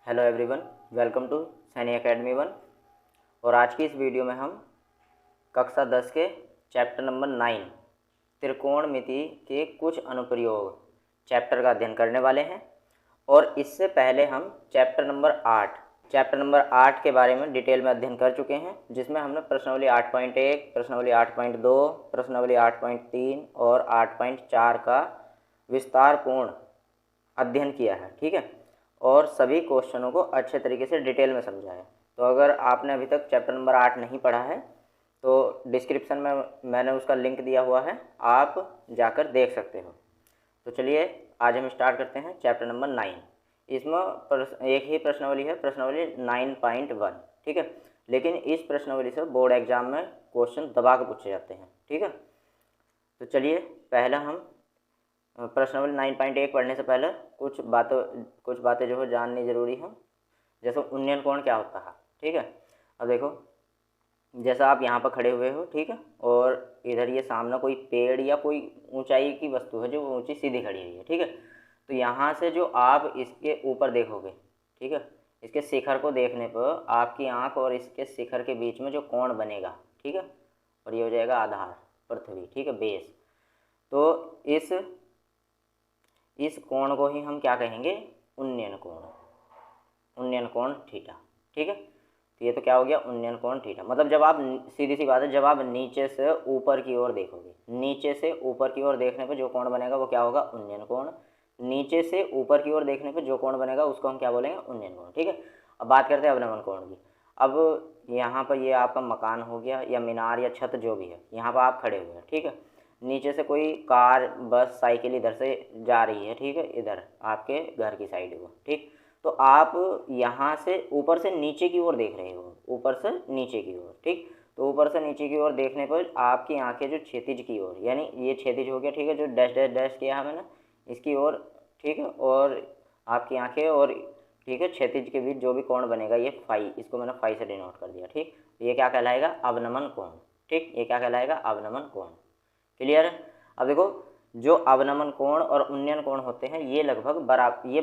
Hello everyone, welcome to Saini academy 1। और आज की इस वीडियो में हम कक्षा 10 के चैप्टर नंबर 9 त्रिकोणमिति के कुछ अनुप्रयोग चैप्टर का अध्ययन करने वाले हैं। और इससे पहले हम चैप्टर नंबर 8 के बारे में डिटेल में अध्ययन कर चुके हैं, जिसमें हमने प्रश्नावली 8.1, प्रश्नावली 8.2, प्रश्नावली 8.3 और 8.4 का विस्तारपूर्ण अध्ययन किया है। ठीक है, और सभी क्वेश्चनों को अच्छे तरीके से डिटेल में समझा है। तो अगर आपने अभी तक चैप्टर नंबर 8 नहीं पढ़ा है तो डिस्क्रिप्शन में मैंने उसका लिंक दिया हुआ है, आप जाकर देख सकते हो। तो चलिए आज हम स्टार्ट करते हैं चैप्टर नंबर 9। इसमें एक ही प्रश्नावली है, प्रश्नावली 9.1। ठीक है, लेकिन इस प्रश्नावली से बोर्ड एग्जाम में क्वेश्चन दबा के पूछे जाते हैं। ठीक है, तो चलिए पहला हम प्रश्नावली 9.1 पढ़ने से पहले कुछ बातें जो है जाननी ज़रूरी है। जैसे उन्नयन कोण क्या होता है। ठीक है, अब देखो, जैसा आप यहाँ पर खड़े हुए हो, ठीक है, और इधर ये सामने कोई पेड़ या कोई ऊंचाई की वस्तु है जो ऊंची सीधी खड़ी हुई है। ठीक है, तो यहाँ से जो आप इसके ऊपर देखोगे, ठीक है, इसके शिखर को देखने पर आपकी आँख और इसके शिखर के बीच में जो कोण बनेगा, ठीक है, और ये हो जाएगा आधार, पृथ्वी, ठीक है, बेस। तो इस कोण को ही हम क्या कहेंगे, उन्नयन कोण थीटा। ठीक है, तो ये तो क्या हो गया, उन्नयन कोण थीटा। मतलब जब आप, सीधी सी बात है, जब आप नीचे से ऊपर की ओर देखोगे, नीचे से ऊपर की ओर देखने पर जो कोण बनेगा वो क्या होगा, उन्नयन कोण। नीचे से ऊपर की ओर देखने पर जो कोण बनेगा उसको हम क्या बोलेंगे, उन्नयन कोण। ठीक है, अब बात करते हैं अवनमन कोण की। अब यहाँ पर ये आपका मकान हो गया या मीनार या छत जो भी है, यहाँ पर आप खड़े हुए हैं। ठीक है, नीचे से कोई कार, बस, साइकिल इधर से जा रही है। ठीक है, इधर आपके घर की साइड को। ठीक, तो आप यहाँ से ऊपर से नीचे की ओर देख रहे हो, ऊपर से नीचे की ओर। ठीक, तो ऊपर से नीचे की ओर देखने पर आपकी आंखें जो क्षैतिज की ओर, यानी ये क्षैतिज हो गया, ठीक है, जो डैश डैश डैश किया है मैंने, इसकी ओर। ठीक है, और आपकी आंखें और, ठीक है, क्षैतिज के बीच जो भी कोण बनेगा, ये फाई, इसको मैंने फाई से डिनोट कर दिया। ठीक, ये क्या कहलाएगा, अवनमन कोण। ठीक, ये क्या कहलाएगा, अवनमन कोण। क्लियर है। अब देखो, जो अवनमन कोण और उन्नयन कोण होते हैं ये लगभग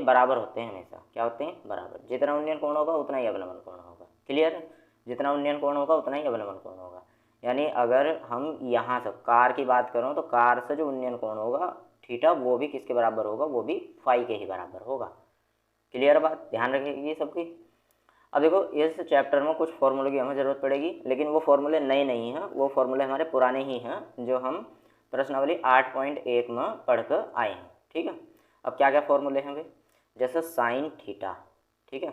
बराबर होते हैं हमेशा। क्या होते हैं, बराबर। जितना उन्नयन कोण होगा उतना ही अवनमन कोण होगा। क्लियर है, जितना उन्नयन कोण होगा उतना ही अवनमन कोण होगा। यानी अगर हम यहाँ से कार की बात करूँ तो कार से जो उन्नयन कोण होगा थीटा, वो भी किसके बराबर होगा, वो भी फाई के ही बराबर होगा। क्लियर बात, ध्यान रखेगी सबकी। अब देखो, इस चैप्टर में कुछ फॉर्मूले की हमें ज़रूरत पड़ेगी, लेकिन वो फॉर्मूले नए नहीं हैं, वो फॉर्मूले हमारे पुराने ही हैं जो हम प्रश्नावली 8.1 में पढ़ कर आए हैं। ठीक है, अब क्या क्या फॉर्मूले हैं भाई, जैसे साइन थीटा। ठीक है,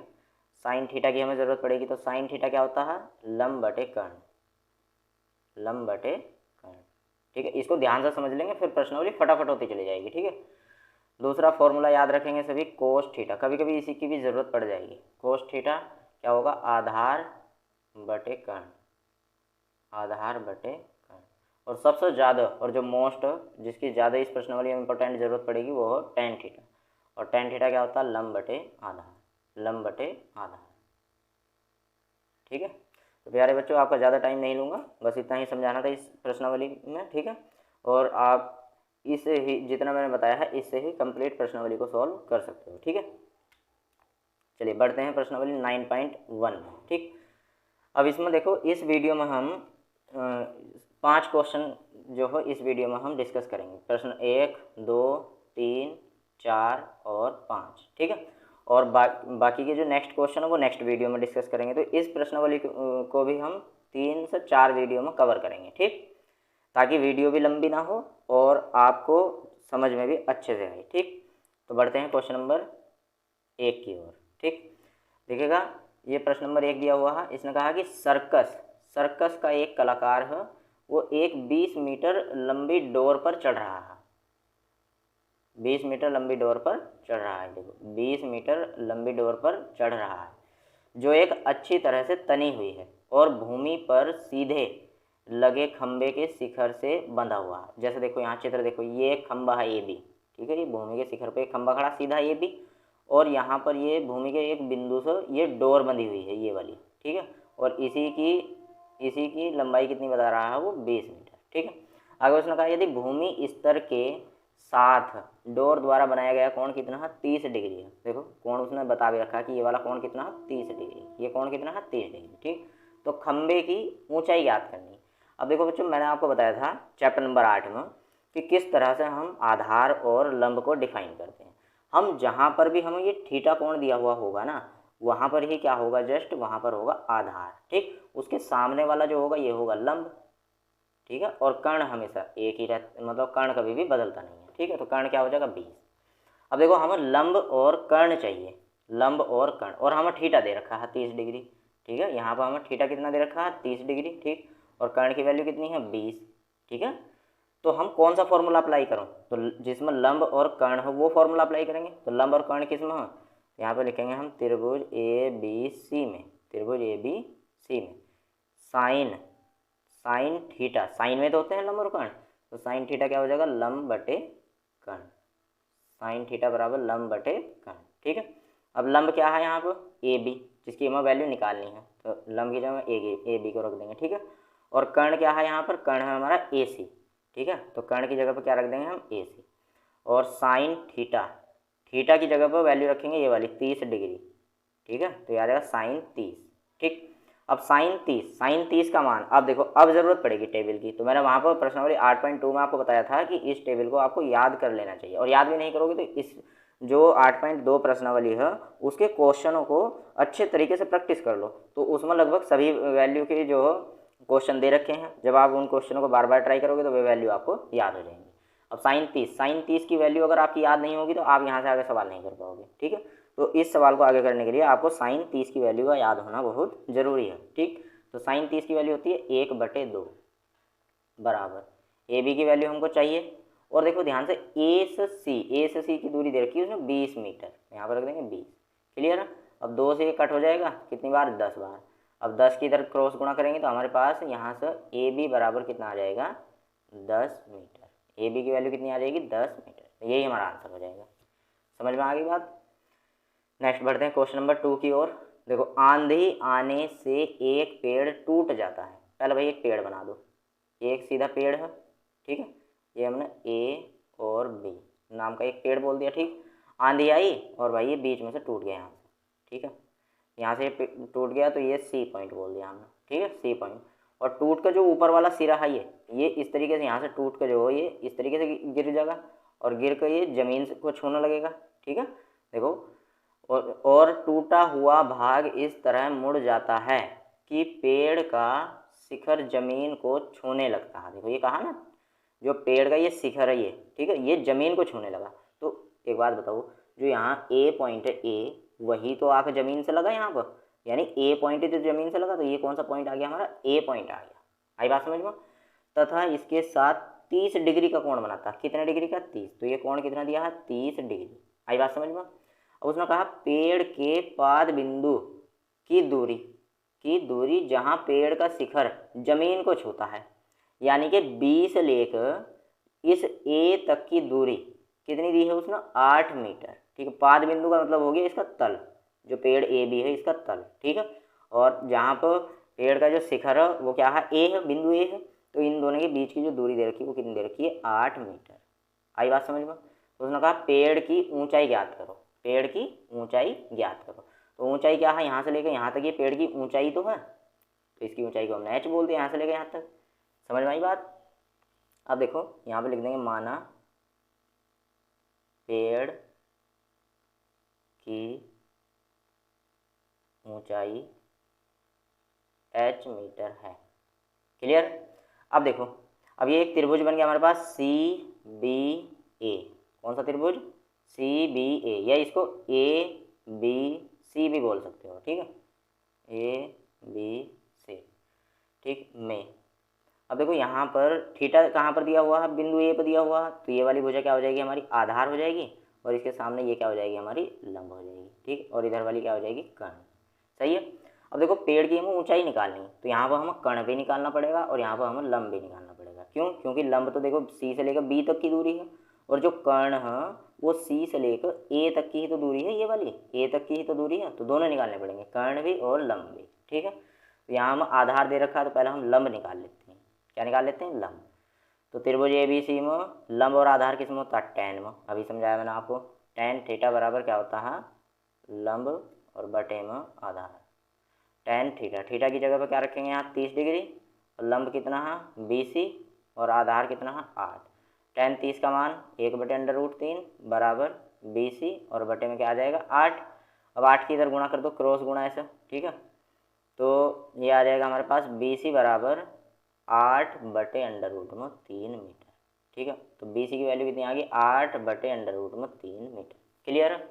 साइन थीटा की हमें ज़रूरत पड़ेगी। तो साइन थीटा क्या होता है, लंब बटे कर्ण, लंब बटे कर्ण। ठीक है, इसको ध्यान से समझ लेंगे, फिर प्रश्नावली फटाफट होती चली जाएगी। ठीक है, दूसरा फॉर्मूला याद रखेंगे सभी, कोस थीटा। कभी कभी इसी की भी ज़रूरत पड़ जाएगी। कोस थीटा क्या होगा, आधार बटे कर्ण, आधार बटे कर्ण। और सबसे ज़्यादा और जो मोस्ट, जिसकी ज़्यादा इस प्रश्नावली में इंपॉर्टेंट ज़रूरत पड़ेगी, वो हो टेन थीटा। और टेन थीटा क्या होता है, लंब बटे आधार, लंब बटे आधार। ठीक है, तो प्यारे बच्चों, आपका ज़्यादा टाइम नहीं लूँगा, बस इतना ही समझाना था इस प्रश्नावली में। ठीक है, और आप इससे ही, जितना मैंने बताया है, इससे ही कंप्लीट प्रश्नावली को सॉल्व कर सकते हो। ठीक है, चलिए बढ़ते हैं प्रश्नावली 9.1। ठीक, अब इसमें देखो, इस वीडियो में हम 5 क्वेश्चन जो हो इस वीडियो में हम डिस्कस करेंगे। प्रश्न 1, 2, 3, 4 और 5। ठीक है, और बाकी के जो नेक्स्ट क्वेश्चन है वो नेक्स्ट वीडियो में डिस्कस करेंगे। तो इस प्रश्नावली को भी हम 3 से 4 वीडियो में कवर करेंगे। ठीक, ताकि वीडियो भी लंबी ना हो और आपको समझ में भी अच्छे से आए। ठीक, तो बढ़ते हैं क्वेश्चन नंबर 1 की ओर। ठीक, देखिएगा, ये प्रश्न नंबर 1 दिया हुआ है। इसने कहा कि सर्कस का एक कलाकार है, वो एक 20 मीटर लंबी डोर पर चढ़ रहा है। 20 मीटर लंबी डोर पर चढ़ रहा है। देखो, 20 मीटर लंबी डोर पर चढ़ रहा है, जो एक अच्छी तरह से तनी हुई है और भूमि पर सीधे लगे खंबे के शिखर से बंधा हुआ है। जैसे देखो, यहाँ चित्र देखो, ये एक खंबा है, ये भी, ठीक है, ये भूमि के शिखर पे एक खंबा खड़ा सीधा, ये भी, और यहाँ पर ये भूमि के एक बिंदु से ये डोर बंधी हुई है, ये वाली। ठीक है, और इसी की लंबाई कितनी बता रहा है वो, 20 मीटर। ठीक है, आगे उसने कहा, यदि भूमि स्तर के साथ डोर द्वारा बनाया गया कोण कितना है, 30 डिग्री है। देखो कोण उसने बता भी रखा है कि ये वाला कोण कितना है, 30 डिग्री, ये कोण कितना है, 30 डिग्री। ठीक, तो खंबे की ऊंचाई ज्ञात करनी। अब देखो बच्चों, मैंने आपको बताया था चैप्टर नंबर 8 में कि किस तरह से हम आधार और लंब को डिफाइन करते हैं। हम जहाँ पर भी हमें ये थीटा कोण दिया हुआ होगा ना, वहाँ पर ही क्या होगा, जस्ट वहाँ पर होगा आधार। ठीक, उसके सामने वाला जो होगा ये होगा लंब। ठीक है, और कर्ण हमेशा एक ही रहता, मतलब कर्ण कभी भी बदलता नहीं है। ठीक है, तो कर्ण क्या हो जाएगा, 20। अब देखो हमें लंब और कर्ण चाहिए, लंब और कर्ण, और हमें थीटा दे रखा है 30 डिग्री। ठीक है, यहाँ पर हमें थीटा कितना दे रखा है, 30 डिग्री। ठीक, और कर्ण की वैल्यू कितनी है, 20। ठीक है, तो हम कौन सा फॉर्मूला अप्लाई करूँ, तो जिसमें लंब और कर्ण हो वो फॉर्मूला अप्लाई करेंगे। तो लंब और कर्ण किस में हो, यहाँ पर लिखेंगे हम त्रिभुज ABC में, त्रिभुज ABC में साइन, साइन थीटा, साइन में तो होते हैं लंब और कर्ण, तो साइन थीटा क्या हो जाएगा, लंब बटे कर्ण, साइन थीटा बराबर लंब बटे कर्ण। ठीक है, अब लंब क्या है यहाँ पर, AB, जिसकी हमें वैल्यू निकालनी है, तो लंब की जगह AB को रख देंगे। ठीक है, और कर्ण क्या है यहाँ पर, कर्ण है हमारा AC। ठीक है, तो कर्ण की जगह पर क्या रख देंगे हम, AC, और साइन थीटा, थीटा की जगह पर वैल्यू रखेंगे ये वाली 30 डिग्री। ठीक है, तो ये आ जाएगा साइन 30। ठीक, अब साइन 30, साइन 30 का मान, अब देखो अब ज़रूरत पड़ेगी टेबल की, तो मैंने वहाँ पर प्रश्नावली 8.2 में आपको बताया था कि इस टेबल को आपको याद कर लेना चाहिए, और याद भी नहीं करोगे तो इस जो 8.2 प्रश्नावली है उसके क्वेश्चनों को अच्छे तरीके से प्रैक्टिस कर लो, तो उसमें लगभग सभी वैल्यू के जो क्वेश्चन दे रखे हैं, जब आप उन क्वेश्चनों को बार बार ट्राई करोगे तो वे वैल्यू आपको याद हो जाएंगी। अब साइन 30, साइन 30 की वैल्यू अगर आपकी याद नहीं होगी तो आप यहाँ से आगे सवाल नहीं कर पाओगे। ठीक है, तो इस सवाल को आगे करने के लिए आपको साइन 30 की वैल्यू का याद होना बहुत ज़रूरी है। ठीक, तो साइन 30 की वैल्यू होती है 1/2 बराबर AB की वैल्यू हमको चाहिए, और देखो ध्यान से A से C की दूरी दे रखी है उसमें 20 मीटर, यहाँ पर रख देंगे 20। क्लियर है, अब 2 से ये कट हो जाएगा कितनी बार, 10 बार। अब 10 की इधर क्रॉस गुणा करेंगे तो हमारे पास यहाँ से AB बराबर कितना आ जाएगा, 10 मीटर। AB की वैल्यू कितनी आ जाएगी, 10 मीटर। यही हमारा आंसर हो जाएगा। समझ में आ गई बात। नेक्स्ट बढ़ते हैं क्वेश्चन नंबर 2 की ओर। देखो, आंधी आने से एक पेड़ टूट जाता है। पहले भाई एक पेड़ बना दो, एक सीधा पेड़ है। ठीक है, ये हमने A और B नाम का एक पेड़ बोल दिया। ठीक, आंधी आई और भाई ये बीच में से टूट गया यहाँ से। ठीक है, यहाँ से टूट गया तो ये C पॉइंट बोल दिया हमने। ठीक है, C पॉइंट, और टूट का जो ऊपर वाला सिरा है ये इस तरीके से यहाँ से टूट कर जो हो ये इस तरीके से गिर जाएगा, और गिर कर ये ज़मीन को छूने लगेगा। ठीक है, देखो, और टूटा हुआ भाग इस तरह मुड़ जाता है कि पेड़ का शिखर जमीन को छूने लगता है। देखो ये कहा ना, जो पेड़ का ये शिखर है ये, ठीक है, ये जमीन को छूने लगा। तो एक बात बताओ, जो यहाँ A पॉइंट है A, वही तो आके ज़मीन से लगा यहाँ पर, यानी A पॉइंट तो ज़मीन से लगा, तो ये कौन सा पॉइंट आ गया हमारा, A पॉइंट आ गया। आई बात समझ में। तथा इसके साथ 30 डिग्री का कोण बनाता है। कितने डिग्री का, 30, तो ये कोण कितना दिया है, 30 डिग्री। आई बात समझ में। अब उसने कहा पेड़ के पाद बिंदु की दूरी जहाँ पेड़ का शिखर जमीन को छूता है, यानी कि 20 लेकर इस A तक की दूरी कितनी दी है उसने, 8 मीटर। ठीक है, पाद बिंदु का मतलब हो गया इसका तल, जो पेड़ AB है इसका तल। ठीक है, और जहाँ पर पेड़ का जो शिखर है वो क्या है, A है, बिंदु A है, तो इन दोनों के बीच की जो दूरी दे रखी है वो कितनी दे रखी है, 8 मीटर। आई बात समझ में। तो उसने कहा पेड़ की ऊंचाई ज्ञात करो, पेड़ की ऊंचाई ज्ञात करो। तो ऊंचाई क्या है, यहाँ से लेकर यहाँ तक ये पेड़ की ऊंचाई तो है, तो इसकी ऊंचाई को हमने h बोलते हैं, यहाँ से लेकर यहाँ तक। समझ में आई बात। अब देखो यहाँ पे लिख देंगे, माना पेड़ की ऊंचाई h मीटर है। क्लियर। अब देखो, अब ये एक त्रिभुज बन गया हमारे पास CBA। कौन सा त्रिभुज, CBA, या इसको ABC भी बोल सकते हो। ठीक है, ABC। ठीक में, अब देखो यहाँ पर थीटा कहाँ पर दिया हुआ है, बिंदु A पर दिया हुआ है, तो ये वाली भुजा क्या हो जाएगी हमारी, आधार हो जाएगी, और इसके सामने ये क्या हो जाएगी हमारी, लंब हो जाएगी। ठीक, और इधर वाली क्या हो जाएगी, कर्ण। सही है। अब देखो पेड़ की हमें ऊंचाई निकालनी, तो यहाँ पर हमें कर्ण भी निकालना पड़ेगा और यहाँ पर हमें लंब भी निकालना पड़ेगा। क्यों, क्योंकि लंब तो देखो C से लेकर B तक की दूरी है, और जो कर्ण है वो C से लेकर A तक की ही तो दूरी है, ये वाली A तक की ही तो दूरी है, तो दोनों निकालने पड़ेंगे, कर्ण भी और लंब भी। ठीक है, तो यहाँ हम आधार दे रखा है, तो पहले हम लंब निकाल लेते हैं। क्या निकाल लेते हैं, लंब। तो त्रिभुज ABC में लंब और आधार किस में होता है, tan में। अभी समझाया मैंने आपको, tan थीटा बराबर क्या होता है, लंब और बटे में आधार। tan थीटा, थीटा की जगह पर क्या रखेंगे यहाँ 30 डिग्री, और लंब कितना है BC, और आधार कितना है 8। tan 30 का मान 1/√3 बराबर BC, और बटे में क्या आ जाएगा 8। अब 8 की इधर गुणा कर दो, क्रॉस गुणा ऐसा, ठीक है। तो ये आ जाएगा हमारे पास BC बराबर 8/√3 मीटर, ठीक है। तो BC की वैल्यू कितनी आ गई, 8/√3 मीटर। क्लियर है।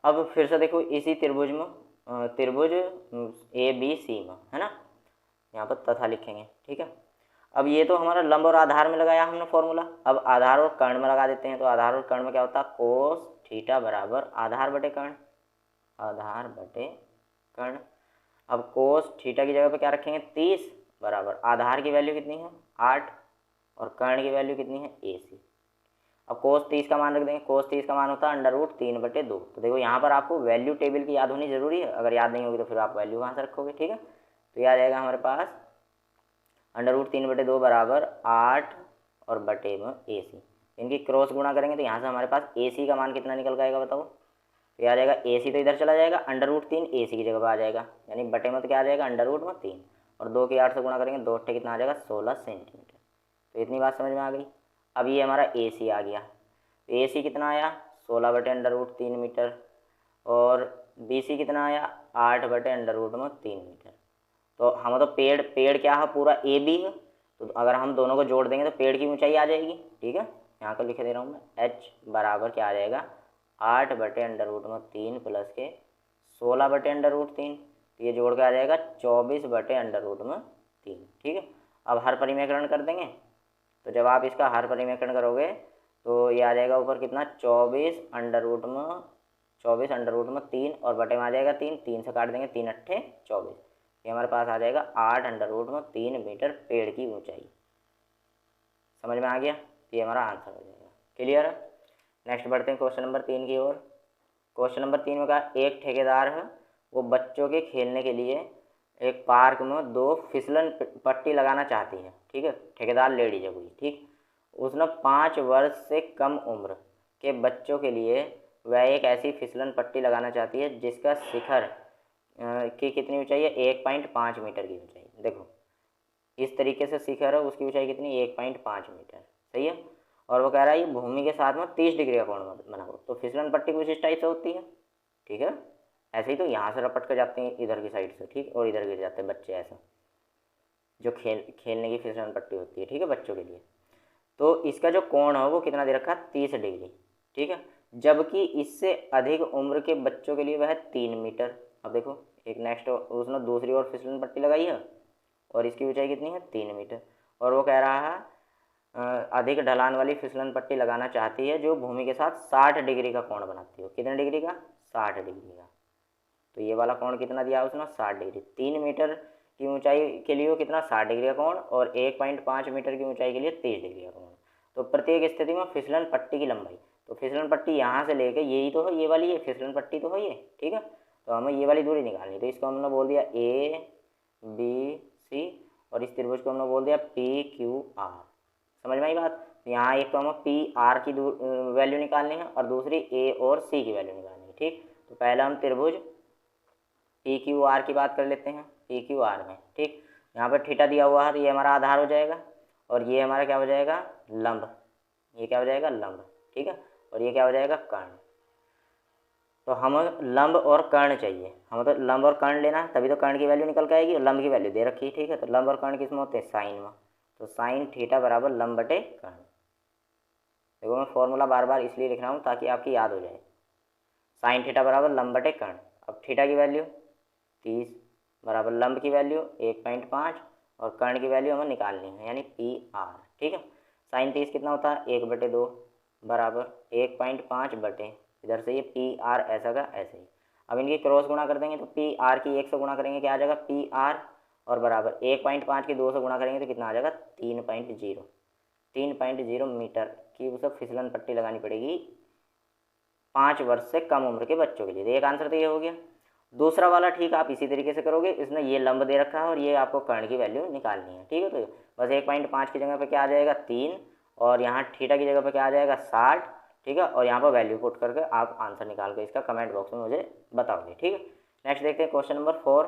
अब फिर से देखो इसी त्रिभुज में, त्रिभुज ABC में, है ना, यहाँ पर तथा लिखेंगे, ठीक है। अब ये तो हमारा लंब और आधार में लगाया हमने फॉर्मूला, अब आधार और कर्ण में लगा देते हैं। तो आधार और कर्ण में क्या होता है, कोस थीटा बराबर आधार बटे कर्ण, आधार बटे कर्ण। अब कोस थीटा की जगह पे क्या रखेंगे 30 बराबर आधार की वैल्यू कितनी है 8, और कर्ण की वैल्यू कितनी है AC। अब कोस 30 का मान रख देंगे, कोस 30 का मान होता है √3/2। तो देखो यहाँ पर आपको वैल्यू टेबल की याद होनी जरूरी है, अगर याद नहीं होगी तो फिर आप वैल्यू कहाँ से रखोगे, ठीक है। तो यह आ जाएगा हमारे पास √3/2 बराबर 8 और बटे में AC। इनकी क्रॉस गुणा करेंगे तो यहाँ से हमारे पास AC का मान कितना निकल जाएगा बताओ। तो यह आ जाएगा AC तो इधर चला जाएगा, √3 AC की जगह पर आ जाएगा, यानी बटे में तो क्या आ जाएगा √3, और 2 की 8 से गुणा करेंगे, 2 अट्ठे कितना आ जाएगा 16 सेंटीमीटर। तो इतनी बात समझ में आ गई। अब ये हमारा AC आ गया, तो AC कितना आया 16/√3 मीटर, और BC कितना आया 8/√3 मीटर। तो हम तो पेड़ क्या है पूरा AB है, तो अगर हम दोनों को जोड़ देंगे तो पेड़ की ऊंचाई आ जाएगी, ठीक है। यहाँ पर लिखे दे रहा हूँ मैं, H बराबर क्या आ जाएगा 8/√3 प्लस के 16/√3, तो ये जोड़ के आ जाएगा 24/√3, ठीक है। अब हर परिमेकरण कर देंगे, तो जब आप इसका हर परिमेकरण करोगे तो ये आ जाएगा ऊपर कितना 24/√3, और बटे में आ जाएगा 3, 3 से काट देंगे, 3 अट्ठे 24। ये हमारे पास आ जाएगा 8/√3 मीटर पेड़ की ऊंचाई। समझ में आ गया, ये हमारा आंसर हो जाएगा। क्लियर है। नेक्स्ट बढ़ते हैं क्वेश्चन नंबर 3 की ओर। क्वेश्चन नंबर 3 में कहा एक ठेकेदार है, वो बच्चों के खेलने के लिए एक पार्क में 2 फिसलन पट्टी लगाना चाहती है, ठीक है। ठेकेदार लेडीज है कोई, ठीक। उसने 5 वर्ष से कम उम्र के बच्चों के लिए वह एक ऐसी फिसलन पट्टी लगाना चाहती है जिसका शिखर की कितनी ऊंचाई है 1.5 मीटर की ऊंचाई। देखो इस तरीके से शिखर है, उसकी ऊंचाई कितनी 1.5 मीटर, सही है। और वो कह रहा है ये भूमि के साथ में 30 डिग्री का कोण बना हो। तो फिसलन पट्टी कुछ इस टाइप से होती है, ठीक है। ऐसे ही तो यहाँ से रपट कर जाते हैं इधर की साइड से, ठीक, और इधर गिर जाते हैं बच्चे, ऐसा जो खेलने की फिसलन पट्टी होती है, ठीक है, बच्चों के लिए। तो इसका जो कोण है वो कितना दे रखा है 30 डिग्री, ठीक है। जबकि इससे अधिक उम्र के बच्चों के लिए वह 3 मीटर। अब देखो एक नेक्स्ट उसने दूसरी ओर फिसलन पट्टी लगाई है, और इसकी ऊंचाई कितनी है 3 मीटर, और वो कह रहा है अधिक ढलान वाली फिसलन पट्टी लगाना चाहती है जो भूमि के साथ 60 डिग्री का कोण बनाती हो। कितने डिग्री का 60 डिग्री का। तो ये वाला कोण कितना दिया उसने 60 डिग्री। 3 मीटर की ऊंचाई के लिए कितना 60 डिग्री का कोण, और 1.5 मीटर की ऊंचाई के लिए 30 डिग्री का कोण। तो प्रत्येक स्थिति में फिसलन पट्टी की लंबाई, तो फिसलन पट्टी यहाँ से लेके यही तो है, ये वाली ये फिसलन पट्टी तो है ये, ठीक है। तो हमें ये वाली दूरी निकालनी, तो इसको हमने बोल दिया ABC, और इस त्रिभुज को हमने बोल दिया PQR। समझ में आई बात। यहाँ एक तो हमें PR की वैल्यू निकालनी है, और दूसरी A और C की वैल्यू निकालनी है, ठीक। तो पहले हम त्रिभुज PQR की बात कर लेते हैं। PQR में, ठीक, यहाँ पर थीटा दिया हुआ है, तो ये हमारा आधार हो जाएगा, और ये हमारा क्या हो जाएगा लंब, ये क्या हो जाएगा लंब, ठीक है, और ये क्या हो जाएगा कर्ण। तो हमें लंब और कर्ण चाहिए, हमें तो लंब और कर्ण लेना है, तभी तो कर्ण की वैल्यू निकल के आएगी, और लंब की वैल्यू दे रखी है, ठीक है। तो लंब और कर्ण किस में होते हैं साइन में, तो साइन थीटा बराबर लंब बटे कर्ण। देखो मैं फॉर्मूला बार बार इसलिए लिख रहा हूँ ताकि आपकी याद हो जाए। साइन थीटा बराबर लंब बटे कर्ण। अब थीटा की वैल्यू 30 बराबर लंब की वैल्यू 1.5, और कर्ण की वैल्यू हमें निकालनी है, यानी PR, ठीक है। साइन 30 कितना होता है 1/2 बराबर 1.5 बटे, इधर से ये PR ऐसा का ऐसे ही। अब इनकी क्रॉस गुणा कर देंगे, तो PR की 1 से गुणा करेंगे क्या आ जाएगा PR, और बराबर 1.5 की 2 से गुणा करेंगे तो कितना आ जाएगा 3.0 मीटर की उसे फिसलन पट्टी लगानी पड़ेगी 5 वर्ष से कम उम्र के बच्चों के लिए। एक आंसर तो ये हो गया। दूसरा वाला ठीक आप इसी तरीके से करोगे, इसने ये लंब दे रखा है और ये आपको कर्ण की वैल्यू निकालनी है, ठीक है। तो बस 1.5 की जगह पे क्या आ जाएगा 3, और यहाँ थीटा की जगह पे क्या आ जाएगा 60, ठीक है। और यहाँ पर वैल्यू पुट करके आप आंसर निकाल के इसका कमेंट बॉक्स में मुझे बताओगे, ठीक है। नेक्स्ट देखते हैं क्वेश्चन नंबर 4।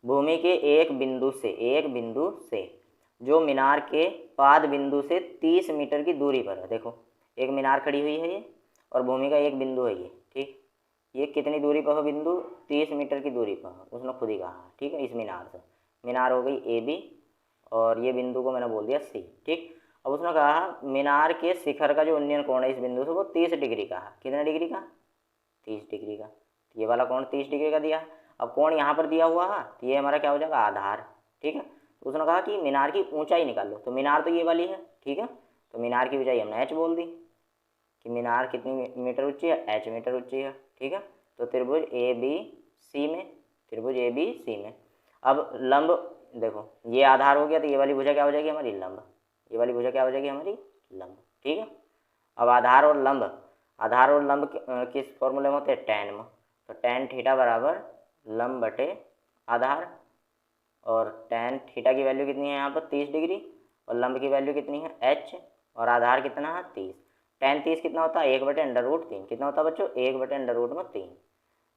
भूमि के एक बिंदु से जो मीनार के पाद बिंदु से 30 मीटर की दूरी पर है। देखो एक मीनार खड़ी हुई है ये, और भूमि का एक बिंदु है ये, ठीक। ये कितनी दूरी पर हो बिंदु, 30 मीटर की दूरी पर हो, उसने खुद ही कहा, ठीक है। इस मीनार से, मीनार हो गई ए बी, और ये बिंदु को मैंने बोल दिया सी, ठीक। अब उसने कहा मीनार के शिखर का जो उन्नयन कोण है इस बिंदु से वो 30 डिग्री का है। कितने डिग्री का, 30 डिग्री का। ये वाला कोण 30 डिग्री का दिया है। अब कोण यहाँ पर दिया हुआ है तो ये हमारा क्या हो जाएगा आधार, ठीक है। तो उसने कहा कि मीनार की ऊंचाई निकाल लो, तो मीनार तो ये वाली है, ठीक है। तो मीनार की ऊंचाई हमने एच बोल दी कि मीनार कितनी मीटर ऊंची है, एच मीटर ऊंची है, ठीक है। तो त्रिभुज ए बी सी में, त्रिभुज ए बी सी में अब लंब देखो ये आधार हो गया, तो ये वाली भुजा क्या हो जाएगी हमारी लंब, ये वाली भुजा क्या हो जाएगी हमारी लंब, ठीक है। अब आधार और लंब किस फॉर्मूले में होते हैं, टेन में। तो टेन थीटा बराबर लंब बटे आधार, और टेन थीटा की वैल्यू कितनी है यहाँ पर 30 डिग्री, और लंब की वैल्यू कितनी है एच, और आधार कितना है 30। टेन 30 कितना होता है 1/√3, कितना होता है बच्चों 1/√3,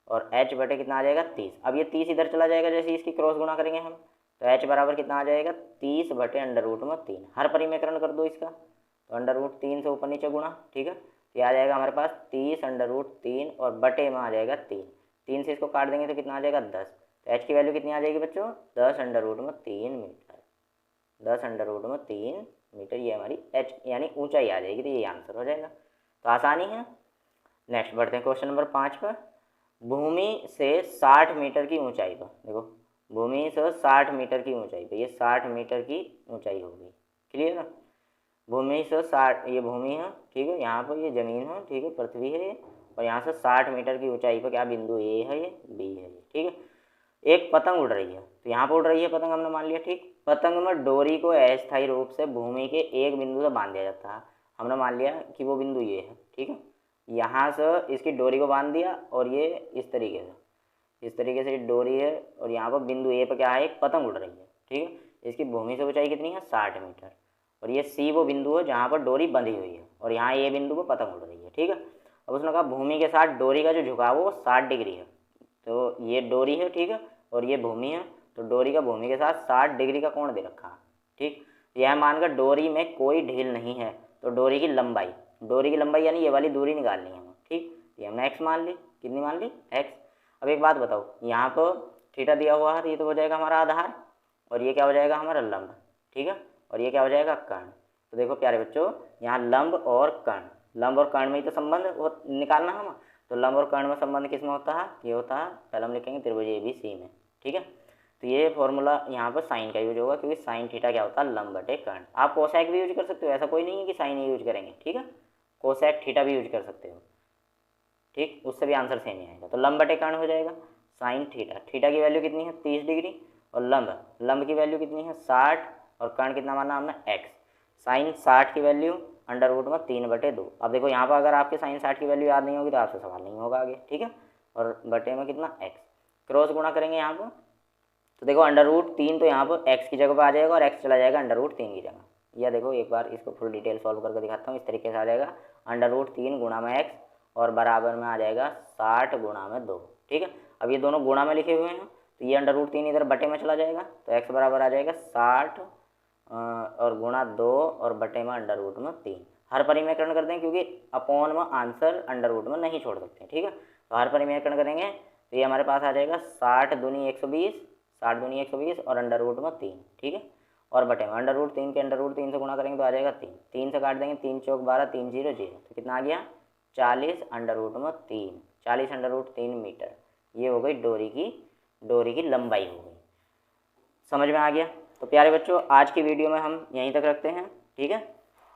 और एच बटे कितना आ जाएगा 30। अब ये 30 इधर चला जाएगा, जैसे इसकी क्रॉस गुणा करेंगे हम, तो एच बराबर कितना आ जाएगा 30/√3। हर परिमेकरण कर दो इसका, तो √3 से ऊपर नीचे गुणा, ठीक है। तो ये आ जाएगा हमारे पास 30/√3, और बटे में आ जाएगा 3 से इसको काट देंगे तो कितना आ जाएगा 10। तो एच की वैल्यू कितनी आ जाएगी बच्चों 10√3 मीटर, 10√3 मीटर ये हमारी एच यानी ऊंचाई आ जाएगी। तो ये आंसर हो जाएगा, तो आसानी है। नेक्स्ट बढ़ते हैं क्वेश्चन नंबर 5 पर। भूमि से 60 मीटर की ऊंचाई पर, देखो भूमि से 60 मीटर की ऊंचाई पर, ये 60 मीटर की ऊंचाई होगी, क्लियर है। भूमि से 60, ये भूमि है, ठीक है। यहाँ पर ये जमीन है, ठीक है, पृथ्वी है ये, और यहाँ से 60 मीटर की ऊंचाई पर क्या बिंदु ए है, ये बी है ये, ठीक है। एक पतंग उड़ रही है, तो यहाँ पर उड़ रही है पतंग, हमने मान लिया, ठीक। पतंग में डोरी को अस्थायी रूप से भूमि के एक बिंदु से बांध दिया जाता है, हमने मान लिया कि वो बिंदु ये है, ठीक है। यहाँ से इसकी डोरी को बांध दिया, और ये इस तरीके से डोरी है, और यहाँ पर बिंदु ए पर क्या है एक पतंग उड़ रही है, ठीक है। इसकी भूमि से ऊंचाई कितनी है 60 मीटर, और ये सी वो बिंदु है जहाँ पर डोरी बंधी हुई है, और यहाँ ये बिंदु पर पतंग उड़ रही है, ठीक है। अब उसने कहा भूमि के साथ डोरी का जो झुकाव है वो 60 डिग्री है, तो ये डोरी है, ठीक है, और ये भूमि है, तो डोरी का भूमि के साथ 60 डिग्री का कोण दे रखा है, ठीक। यह मानकर डोरी में कोई ढील नहीं है, तो डोरी की लंबाई यानी ये वाली दूरी निकालनी है हमें, ठीक। ये हमने एक्स मान ली, कितनी मान ली एक्स। अब एक बात बताओ, यहाँ पर थीटा दिया हुआ है, तो ये तो हो जाएगा हमारा आधार, और ये क्या हो जाएगा हमारा लंब, ठीक है, और ये क्या हो जाएगा कर्ण। तो देखो प्यारे बच्चों, यहाँ लंब और कर्ण में ही तो संबंध निकालना है हमें। तो लंब और कर्ण में संबंध किस में होता है, ये होता है, पहले हम लिखेंगे त्रिभुज ए बी सी में, ठीक है। तो ये फॉर्मूला यहाँ पर साइन का यूज होगा, क्योंकि साइन थीटा क्या होता है लंब बटे कर्ण। आप कोसेक भी यूज कर सकते हो, ऐसा कोई नहीं है कि साइन ही यूज करेंगे, ठीक है। कोसेक थीटा भी यूज कर सकते हो, ठीक, उससे भी आंसर सेम ही आएगा। तो लंब बटे कर्ण हो जाएगा साइन थीटा की वैल्यू कितनी है 30 डिग्री, और लंब की वैल्यू कितनी है 60, और कर्ण कितना माना हमने एक्स। साइन 60 की वैल्यू √3/2। अब देखो यहाँ पर अगर आपके साइन 60 की वैल्यू याद नहीं होगी तो आपसे सवाल नहीं होगा आगे, ठीक है। और बटे में कितना एक्स, क्रॉस गुणा करेंगे यहाँ पर, तो देखो √3 तो यहाँ पर एक्स की जगह पर आ जाएगा, और एक्स चला जाएगा √3 की जगह। या देखो एक बार इसको फुल डिटेल सॉल्व करके दिखाता हूँ, इस तरीके से आ जाएगा √3 गुणा में एक्स, और बराबर में आ जाएगा 60 गुणा में 2, ठीक है। अब ये दोनों गुणा में लिखे हुए हैं, तो ये √3 इधर बटे में चला जाएगा, तो एक्स बराबर आ जाएगा 60 और गुणा 2 और बटे में √3। हर परिमेकरण कर दें, क्योंकि अपॉन में आंसर √में नहीं छोड़ सकते, ठीक है। तो हर परिमेकरण करेंगे तो ये हमारे पास आ जाएगा 60 दूनी 120 और √3, ठीक है। और बटे में √3 के √3 से गुणा करेंगे तो आ जाएगा 3 से काट देंगे, 3 चौक 12, 3 0 0, तो कितना आ गया 40 √3 मीटर। ये हो गई डोरी की लंबाई हो गई, समझ में आ गया। तो प्यारे बच्चों आज की वीडियो में हम यहीं तक रखते हैं, ठीक है।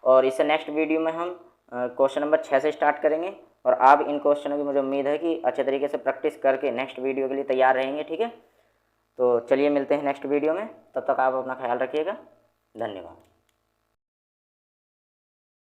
और इससे नेक्स्ट वीडियो में हम क्वेश्चन नंबर 6 से स्टार्ट करेंगे, और आप इन क्वेश्चनों की मुझे उम्मीद है कि अच्छे तरीके से प्रैक्टिस करके नेक्स्ट वीडियो के लिए तैयार रहेंगे, ठीक है। तो चलिए मिलते हैं नेक्स्ट वीडियो में, तब तक आप अपना ख्याल रखिएगा, धन्यवाद।